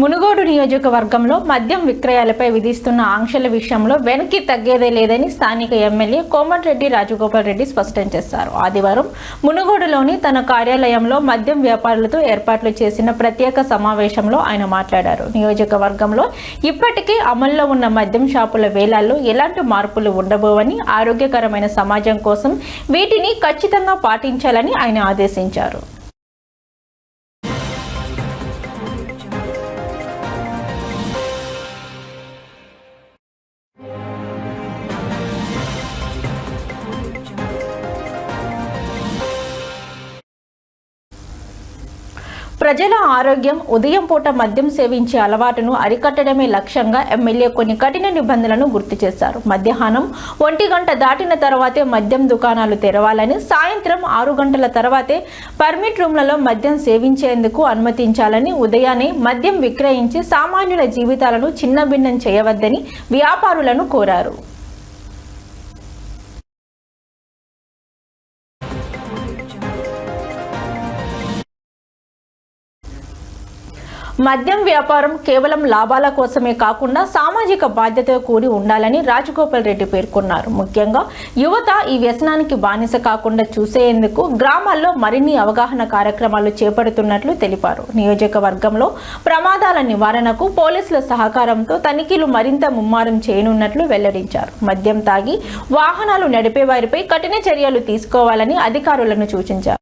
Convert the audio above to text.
మునుగోడు నియోజకవర్గంలో మద్యం విక్రయాలపై విధిస్తున్న ఆంక్షల విషయంలో వెనక్కి తగ్గేదే లేదని స్థానిక ఎమ్మెల్యే కోమటిరెడ్డి రాజగోపాల్ రెడ్డి స్పష్టం చేశారు. ఆదివారం మునుగోడులోని తన కార్యాలయంలో మద్యం వ్యాపారులతో ఏర్పాట్లు చేసిన ప్రత్యేక సమావేశంలో ఆయన మాట్లాడారు. నియోజకవర్గంలో ఇప్పటికే అమల్లో ఉన్న మద్యం షాపుల వేలాల్లో ఎలాంటి మార్పులు ఉండబోవని, ఆరోగ్యకరమైన సమాజం కోసం వీటిని ఖచ్చితంగా పాటించాలని ఆయన ఆదేశించారు. ప్రజల ఆరోగ్యం, ఉదయం పూట మద్యం సేవించే అలవాటును అరికట్టడమే లక్ష్యంగా ఎమ్మెల్యే కొన్ని కఠిన నిబంధనలను గుర్తు చేశారు. మధ్యాహ్నం 1 గంట దాటిన తర్వాతే మద్యం దుకాణాలు తెరవాలని, సాయంత్రం 6 గంటల తర్వాతే పర్మిట్ రూమ్లలో మద్యం సేవించేందుకు అనుమతించాలని, ఉదయాన్నే మద్యం విక్రయించి సామాన్యుల జీవితాలను చిన్నభిన్నం చేయవద్దని వ్యాపారులను కోరారు. మద్యం వ్యాపారం కేవలం లాభాల కోసమే కాకుండా సామాజిక బాధ్యతతో కూడి ఉండాలని రాజగోపాల్ రెడ్డి పేర్కొన్నారు. ముఖ్యంగా యువత ఈ వ్యసనానికి బానిస కాకుండా చూసేందుకు గ్రామాల్లో మరిన్ని అవగాహన కార్యక్రమాలు చేపడుతున్నట్లు తెలిపారు. నియోజకవర్గంలో ప్రమాదాల నివారణకు పోలీసుల సహకారంతో తనిఖీలు మరింత ముమ్మరం చేయనున్నట్లు వెల్లడించారు. మద్యం తాగి వాహనాలు నడిపే వారిపై కఠిన చర్యలు తీసుకోవాలని అధికారులను సూచించారు.